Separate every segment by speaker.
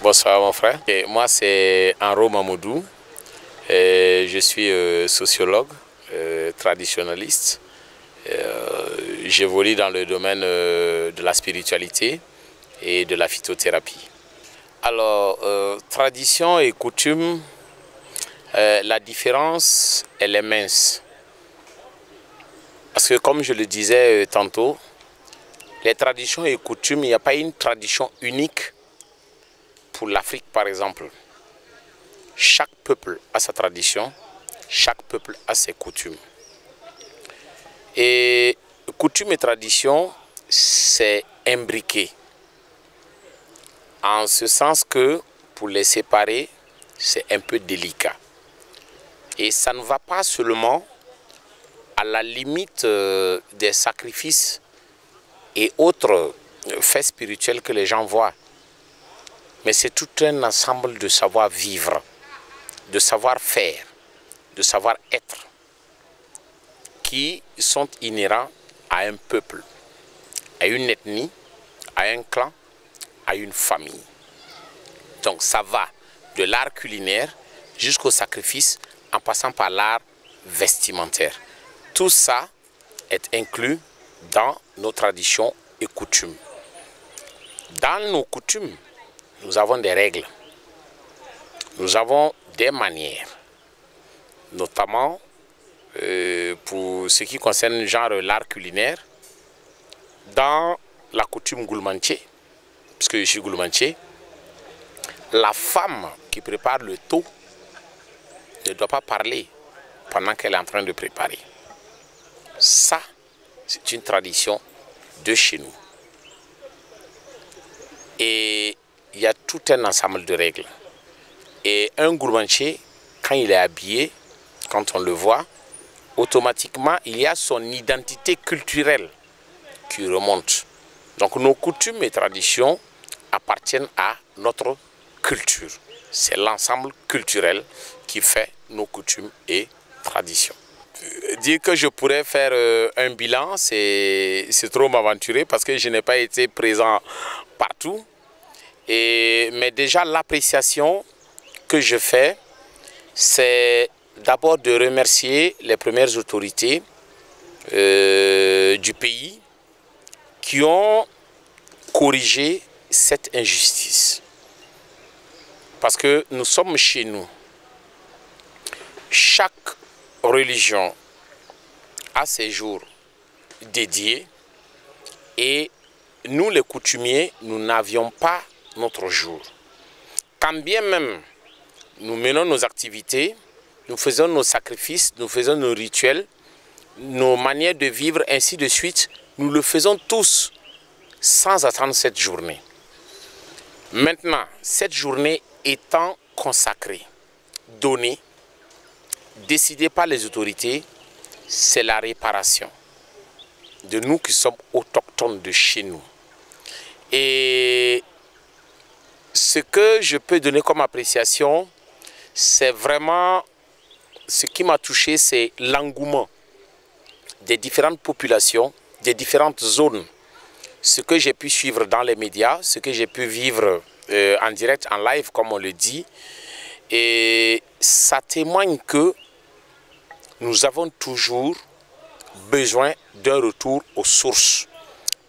Speaker 1: Bonsoir mon frère. Et moi c'est Henro Mamoudou. Je suis sociologue, traditionnaliste. J'évolue dans le domaine de la spiritualité et de la phytothérapie. Alors, tradition et coutume, la différence, elle est mince. Parce que comme je le disais tantôt, les traditions et coutumes, il n'y a pas une tradition unique pour l'Afrique par exemple. Chaque peuple a sa tradition, chaque peuple a ses coutumes. Et coutume et tradition, c'est imbriqué. En ce sens que pour les séparer, c'est un peu délicat. Et ça ne va pas seulement à la limite des sacrifices et autres faits spirituels que les gens voient. Mais c'est tout un ensemble de savoir-vivre, de savoir-faire, de savoir-être qui sont inhérents à un peuple, à une ethnie, à un clan, à une famille. Donc ça va de l'art culinaire jusqu'au sacrifice en passant par l'art vestimentaire. Tout ça est inclus dans nos traditions et coutumes. Dans nos coutumes, nous avons des règles, nous avons des manières, notamment pour ce qui concerne genre l'art culinaire. Dans la coutume goulmantier, puisque je suis goulmantier, la femme qui prépare le tôt ne doit pas parler pendant qu'elle est en train de préparer. Ça, c'est une tradition de chez nous. Et il y a tout un ensemble de règles. Et un gourmandier, quand il est habillé, quand on le voit, automatiquement, il y a son identité culturelle qui remonte. Donc nos coutumes et traditions appartiennent à notre culture. C'est l'ensemble culturel qui fait nos coutumes et traditions. Dire que je pourrais faire un bilan, c'est trop m'aventurer parce que je n'ai pas été présent partout. Mais déjà l'appréciation que je fais, c'est d'abord de remercier les premières autorités du pays qui ont corrigé cette injustice. Parce que nous sommes chez nous. Chaque religion a ses jours dédiés et nous les coutumiers, nous n'avions pas notre jour. Quand bien même nous menons nos activités, nous faisons nos sacrifices, nous faisons nos rituels, nos manières de vivre, ainsi de suite, nous le faisons tous sans attendre cette journée. Maintenant, cette journée étant consacrée, donnée, décidée par les autorités, c'est la réparation de nous qui sommes autochtones de chez nous. Et ce que je peux donner comme appréciation, c'est vraiment ce qui m'a touché, c'est l'engouement des différentes populations, des différentes zones. Ce que j'ai pu suivre dans les médias, ce que j'ai pu vivre en direct, en live, comme on le dit. Et ça témoigne que nous avons toujours besoin d'un retour aux sources.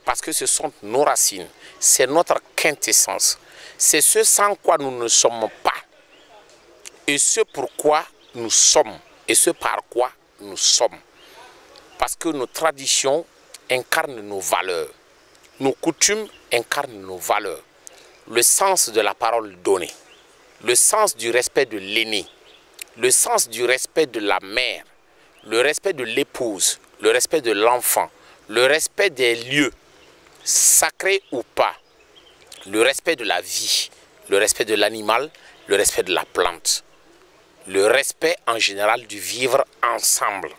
Speaker 1: Parce que ce sont nos racines, c'est notre quintessence. C'est ce sans quoi nous ne sommes pas. Et ce pourquoi nous sommes. Et ce par quoi nous sommes. Parce que nos traditions incarnent nos valeurs. Nos coutumes incarnent nos valeurs. Le sens de la parole donnée. Le sens du respect de l'aîné. Le sens du respect de la mère. Le respect de l'épouse. Le respect de l'enfant. Le respect des lieux, sacrés ou pas. Le respect de la vie. Le respect de l'animal. Le respect de la plante. Le respect en général du vivre ensemble.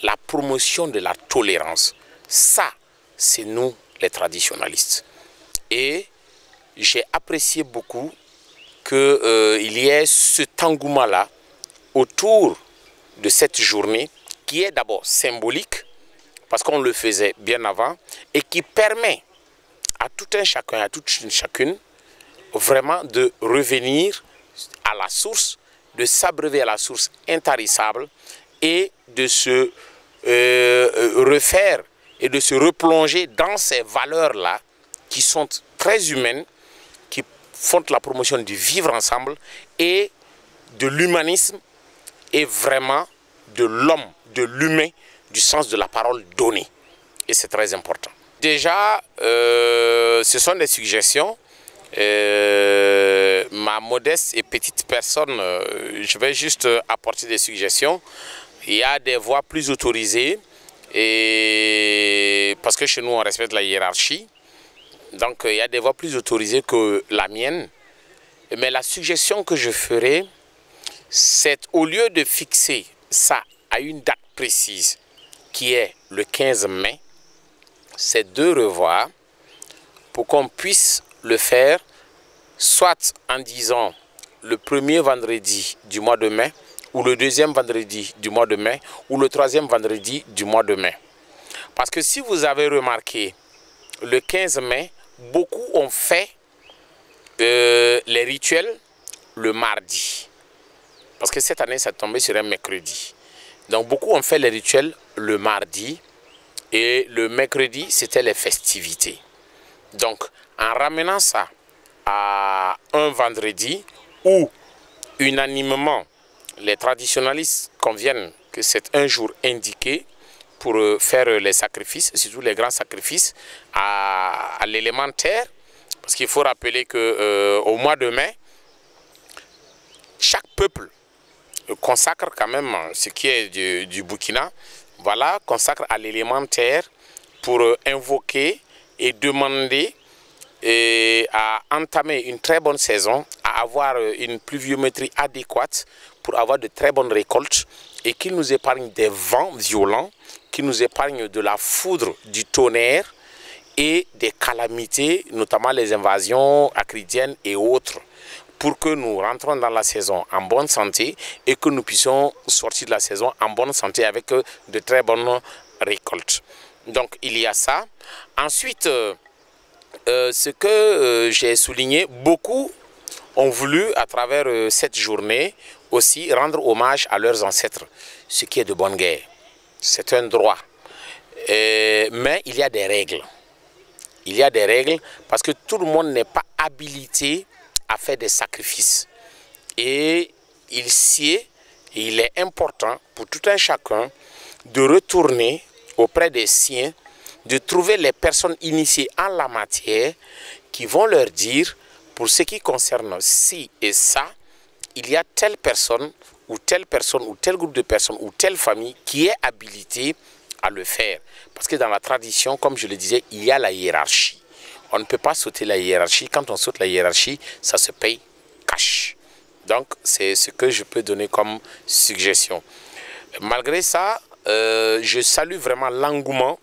Speaker 1: La promotion de la tolérance. Ça, c'est nous les traditionalistes. Et j'ai apprécié beaucoup qu'il y ait cet engouement-là autour de cette journée qui est d'abord symbolique, parce qu'on le faisait bien avant, et qui permet à tout un chacun, à toute une chacune, vraiment de revenir à la source, de s'abreuver à la source intarissable et de se refaire et de se replonger dans ces valeurs-là qui sont très humaines, qui font la promotion du vivre ensemble et de l'humanisme et vraiment de l'homme, de l'humain, du sens de la parole donnée. Et c'est très important. Déjà, ce sont des suggestions. Ma modeste et petite personne, je vais juste apporter des suggestions. Il y a des voix plus autorisées, et parce que chez nous on respecte la hiérarchie, donc il y a des voix plus autorisées que la mienne. Mais la suggestion que je ferai, c'est au lieu de fixer ça à une date précise, qui est le 15 mai, c'est de revoir pour qu'on puisse le faire, soit en disant le premier vendredi du mois de mai, ou le deuxième vendredi du mois de mai, ou le troisième vendredi du mois de mai. Parce que si vous avez remarqué, le 15 mai, beaucoup ont fait les rituels le mardi. Parce que cette année, ça tombait sur un mercredi. Donc beaucoup ont fait les rituels le mardi, et le mercredi, c'était les festivités. Donc en ramenant ça à un vendredi où unanimement les traditionalistes conviennent que c'est un jour indiqué pour faire les sacrifices, surtout les grands sacrifices à l'élémentaire, parce qu'il faut rappeler qu'au mois de mai, chaque peuple consacre quand même ce qui est du Burkina, voilà, consacre à l'élémentaire pour invoquer et demander à entamer une très bonne saison, à avoir une pluviométrie adéquate pour avoir de très bonnes récoltes et qu'il nous épargne des vents violents, qu'il nous épargne de la foudre, du tonnerre et des calamités, notamment les invasions acridiennes et autres, pour que nous rentrons dans la saison en bonne santé et que nous puissions sortir de la saison en bonne santé avec de très bonnes récoltes. Donc il y a ça. Ensuite, ce que j'ai souligné, beaucoup ont voulu à travers cette journée aussi rendre hommage à leurs ancêtres, ce qui est de bonne guerre. C'est un droit. Mais il y a des règles. Il y a des règles parce que tout le monde n'est pas habilité à faire des sacrifices. Et il sied, et il est important pour tout un chacun de retourner auprès des siens, de trouver les personnes initiées en la matière qui vont leur dire, pour ce qui concerne ci et ça, il y a telle personne ou tel groupe de personnes ou telle famille qui est habilitée à le faire. Parce que dans la tradition, comme je le disais, il y a la hiérarchie. On ne peut pas sauter la hiérarchie. Quand on saute la hiérarchie, ça se paye cash. Donc, c'est ce que je peux donner comme suggestion. Malgré ça, je salue vraiment l'engouement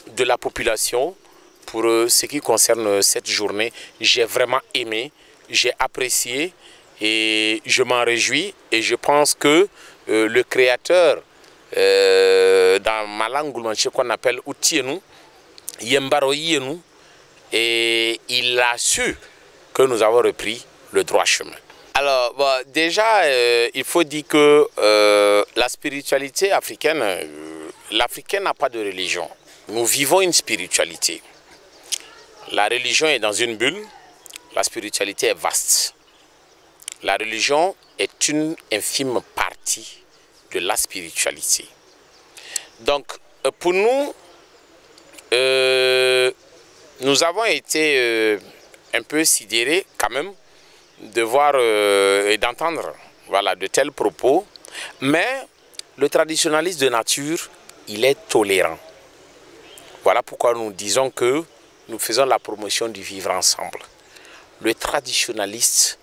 Speaker 1: de la population pour ce qui concerne cette journée. J'ai vraiment aimé, j'ai apprécié et je m'en réjouis. Et je pense que le créateur, dans ma langue goulmanche qu'on appelle Outienu, Yembaro Yenu, et il a su que nous avons repris le droit chemin. Alors, bon, déjà, il faut dire que la spiritualité africaine, l'Africain n'a pas de religion. Nous vivons une spiritualité. La religion est dans une bulle, la spiritualité est vaste. La religion est une infime partie de la spiritualité. Donc, pour nous, nous avons été un peu sidérés quand même de voir et d'entendre voilà, de tels propos. Mais le traditionnaliste de nature, il est tolérant. Voilà pourquoi nous disons que nous faisons la promotion du vivre ensemble. Le traditionnaliste,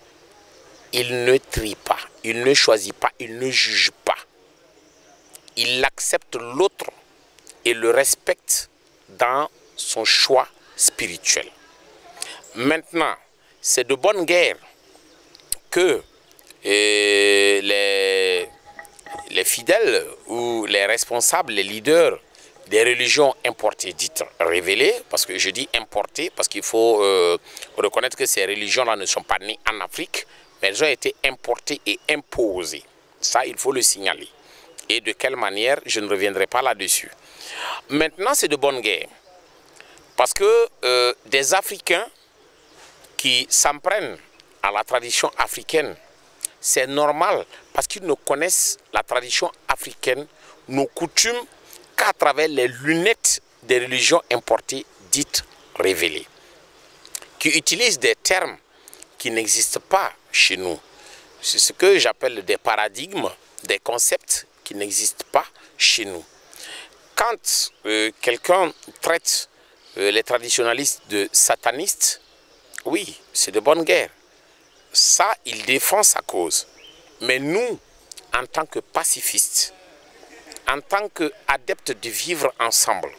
Speaker 1: il ne trie pas, il ne choisit pas, il ne juge pas. Il accepte l'autre et le respecte dans son choix spirituel. Maintenant, c'est de bonne guerre que les fidèles ou les responsables, les leaders des religions importées dites révélées, parce que je dis importées, parce qu'il faut reconnaître que ces religions-là ne sont pas nées en Afrique, mais elles ont été importées et imposées. Ça, il faut le signaler. Et de quelle manière, je ne reviendrai pas là-dessus. Maintenant, c'est de bonne guerre. Parce que des Africains qui s'en prennent à la tradition africaine, c'est normal, parce qu'ils ne connaissent la tradition africaine, nos coutumes, qu'à travers les lunettes des religions importées dites révélées, qui utilisent des termes qui n'existent pas chez nous. C'est ce que j'appelle des paradigmes, des concepts qui n'existent pas chez nous. Quand quelqu'un traite les traditionalistes de satanistes, oui, c'est de bonne guerre. Ça, il défend sa cause. Mais nous, en tant que pacifistes, en tant qu'adeptes de vivre ensemble,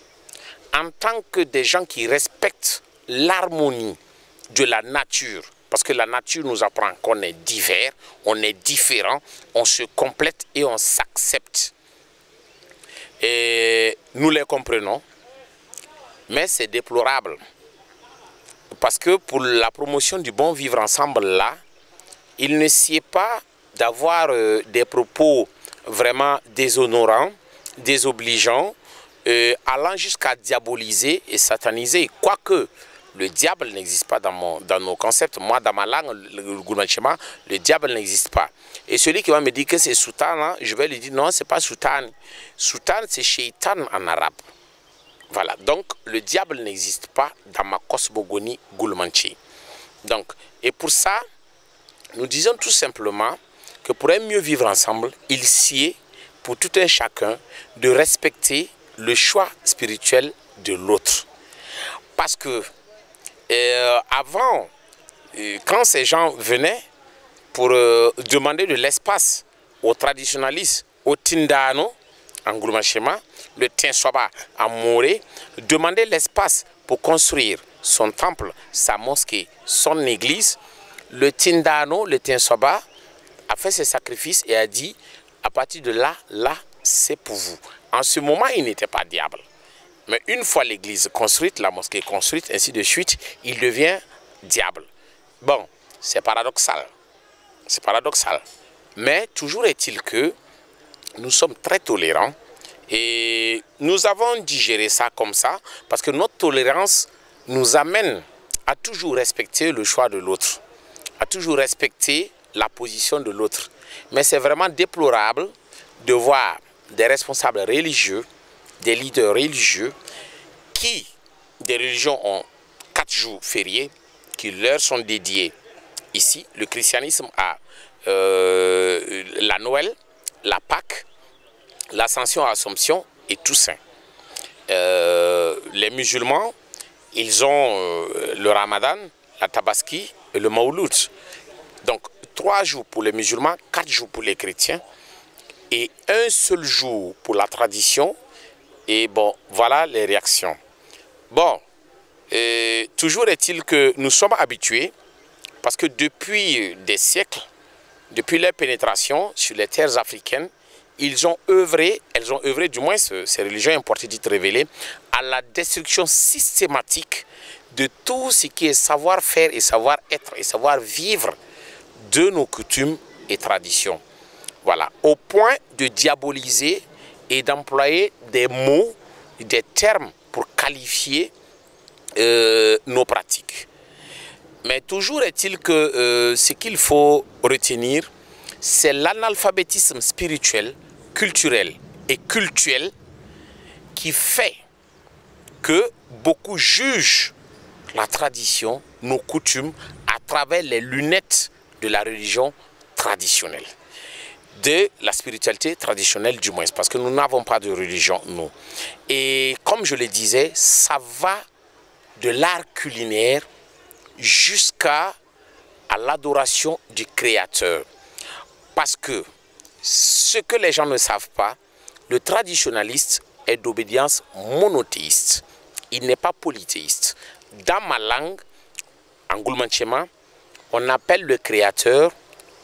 Speaker 1: en tant que des gens qui respectent l'harmonie de la nature, parce que la nature nous apprend qu'on est divers, on est différent, on se complète et on s'accepte. Et nous les comprenons, mais c'est déplorable. Parce que pour la promotion du bon vivre ensemble là, il ne sied pas d'avoir des propos vraiment déshonorants, désobligeants, allant jusqu'à diaboliser et sataniser. Quoique le diable n'existe pas dans nos concepts. Moi, dans ma langue, le Gourmandchema, le diable n'existe pas. Et celui qui va me dire que c'est Sultan, hein, je vais lui dire non, c'est pas Sultan. Sultan, c'est Shaitan en arabe. Voilà, donc le diable n'existe pas dans ma cosmogonie Goulmanché. Donc, et pour ça, nous disons tout simplement que pour un mieux vivre ensemble, il sied pour tout un chacun de respecter le choix spirituel de l'autre. Parce que avant, quand ces gens venaient pour demander de l'espace aux traditionalistes, aux Tindano, en Gourmandchema, le Tinsoba en Moré, demander l'espace pour construire son temple, sa mosquée, son église, le Tindano, le Tinsoba, a fait ses sacrifices et a dit, à partir de là, c'est pour vous. En ce moment, il n'était pas diable. Mais une fois l'église construite, la mosquée construite, ainsi de suite, il devient diable. Bon, c'est paradoxal. C'est paradoxal. Mais toujours est-il que nous sommes très tolérants et nous avons digéré ça comme ça parce que notre tolérance nous amène à toujours respecter le choix de l'autre, à toujours respecter la position de l'autre. Mais c'est vraiment déplorable de voir des responsables religieux, des leaders religieux qui, des religions ont 4 jours fériés qui leur sont dédiés. Ici, le christianisme a la Noël, la Pâque, l'Ascension, Assomption et Toussaint. Les musulmans, ils ont le Ramadan, la Tabaski et le Mawlud. Donc 3 jours pour les musulmans, 4 jours pour les chrétiens et un seul jour pour la tradition. Et bon, voilà les réactions. Bon, toujours est-il que nous sommes habitués, parce que depuis des siècles, depuis leur pénétration sur les terres africaines, elles ont œuvré du moins ces religions importées dites révélées, à la destruction systématique de tout ce qui est savoir-faire et savoir-être et savoir-vivre de nos coutumes et traditions. Voilà, au point de diaboliser et d'employer des mots, des termes pour qualifier nos pratiques. Mais toujours est-il que ce qu'il faut retenir, c'est l'analphabétisme spirituel, culturel et cultuel qui fait que beaucoup jugent la tradition, nos coutumes, à travers les lunettes de la religion traditionnelle, de la spiritualité traditionnelle du moins, parce que nous n'avons pas de religion, nous. Et comme je le disais, ça va de l'art culinaire jusqu'à l'adoration du Créateur. Parce que ce que les gens ne savent pas, le traditionnaliste est d'obédience monothéiste. Il n'est pas polythéiste. Dans ma langue, en Goulmandchema, on appelle le Créateur,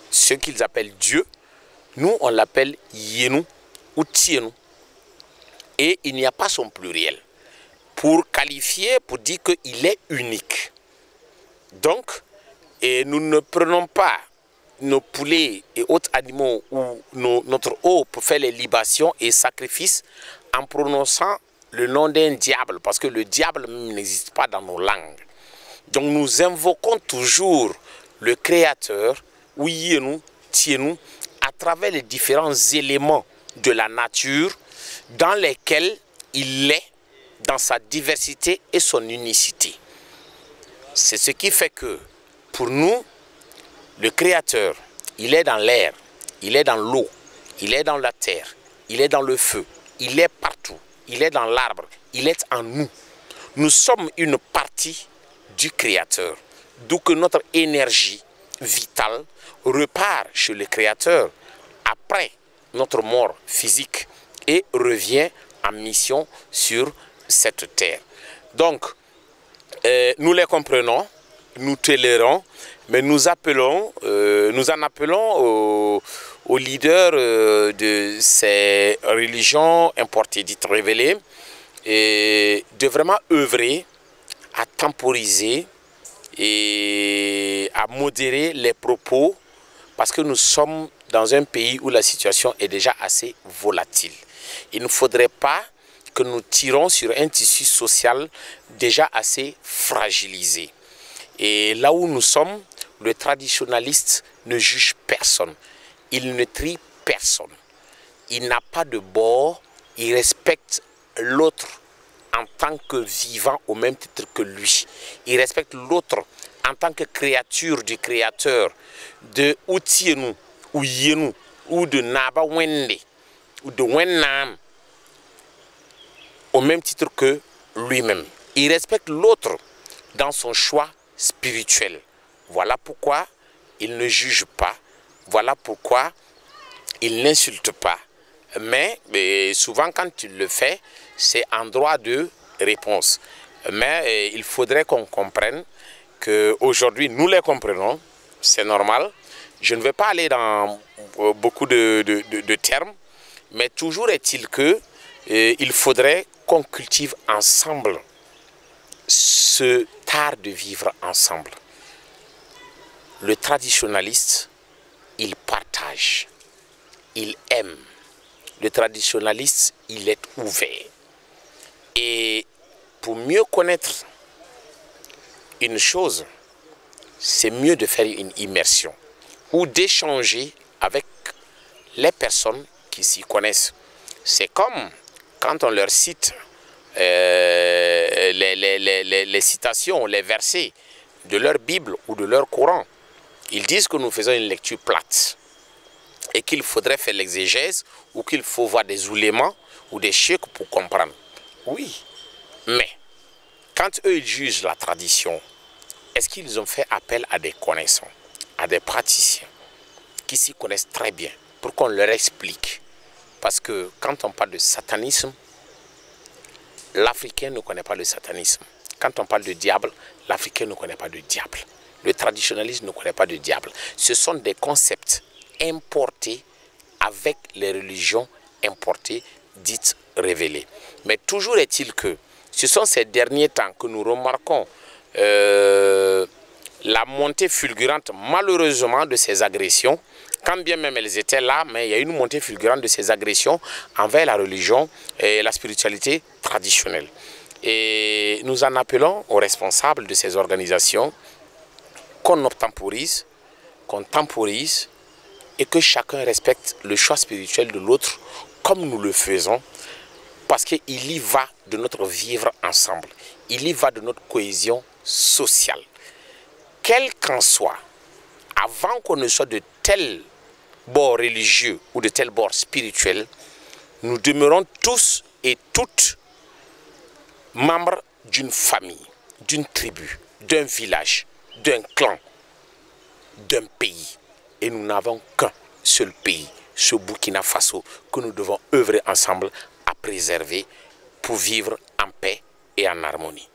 Speaker 1: ce qu'ils appellent Dieu, nous on l'appelle Yenu ou Tienu. et il n'y a pas son pluriel pour qualifier, pour dire qu'il est unique. Donc, nous ne prenons pas nos poulets et autres animaux ou notre eau pour faire les libations et sacrifices en prononçant le nom d'un diable, parce que le diable n'existe pas dans nos langues. Donc nous invoquons toujours le Créateur, Ouïe-nous, Tiens-nous, à travers les différents éléments de la nature dans lesquels il est dans sa diversité et son unicité. C'est ce qui fait que pour nous, le Créateur, il est dans l'air, il est dans l'eau, il est dans la terre, il est dans le feu, il est partout, il est dans l'arbre, il est en nous. Nous sommes une partie du Créateur, d'où que notre énergie vitale repart chez le Créateur après notre mort physique et revient en mission sur cette terre. Donc, nous les comprenons, nous tolérons, mais nous en appelons aux leaders de ces religions importées, dites révélées, et de vraiment œuvrer à temporiser et à modérer les propos, parce que nous sommes dans un pays où la situation est déjà assez volatile. Il ne faudrait pas que nous tirons sur un tissu social déjà assez fragilisé. Et là où nous sommes, le traditionnaliste ne juge personne. Il ne trie personne. Il n'a pas de bord. Il respecte l'autre en tant que vivant au même titre que lui. Il respecte l'autre en tant que créature du Créateur, de Outienu, ou Yenu, ou de Naba Wende, ou de Wennam, au même titre que lui-même. Il respecte l'autre dans son choix spirituel. Voilà pourquoi il ne juge pas. Voilà pourquoi il n'insulte pas. Mais souvent quand il le fait, c'est en droit de réponse. Mais il faudrait qu'on comprenne qu'aujourd'hui, nous les comprenons, c'est normal. Je ne vais pas aller dans beaucoup de termes, mais toujours est-il qu'il faudrait qu'on cultive ensemble ce art de vivre ensemble. Le traditionnaliste, il partage, il aime. Le traditionnaliste, il est ouvert. Et pour mieux connaître une chose, c'est mieux de faire une immersion ou d'échanger avec les personnes qui s'y connaissent. C'est comme quand on leur cite les citations, les versets de leur Bible ou de leur Coran. Ils disent que nous faisons une lecture plate et qu'il faudrait faire l'exégèse ou qu'il faut voir des oulémas ou des cheikhs pour comprendre. Oui, mais quand eux ils jugent la tradition, est-ce qu'ils ont fait appel à des connaissants, à des praticiens qui s'y connaissent très bien pour qu'on leur explique? Parce que quand on parle de satanisme, l'Africain ne connaît pas le satanisme. Quand on parle de diable, l'Africain ne connaît pas de diable. Le traditionnaliste ne connaît pas de diable. Ce sont des concepts importés avec les religions importées dites révélées. Mais toujours est-il que ce sont ces derniers temps que nous remarquons la montée fulgurante malheureusement de ces agressions, quand bien même elles étaient là, mais il y a une montée fulgurante de ces agressions envers la religion et la spiritualité traditionnelle. Et nous en appelons aux responsables de ces organisations qu'on temporise et que chacun respecte le choix spirituel de l'autre comme nous le faisons, parce qu'il y va de notre vivre ensemble, il y va de notre cohésion sociale. Quel qu'en soit, avant qu'on ne soit de tel bord religieux ou de tel bord spirituel, nous demeurons tous et toutes membres d'une famille, d'une tribu, d'un village, d'un clan, d'un pays. Et nous n'avons qu'un seul pays, ce Burkina Faso, que nous devons œuvrer ensemble à préserver pour vivre en paix et en harmonie.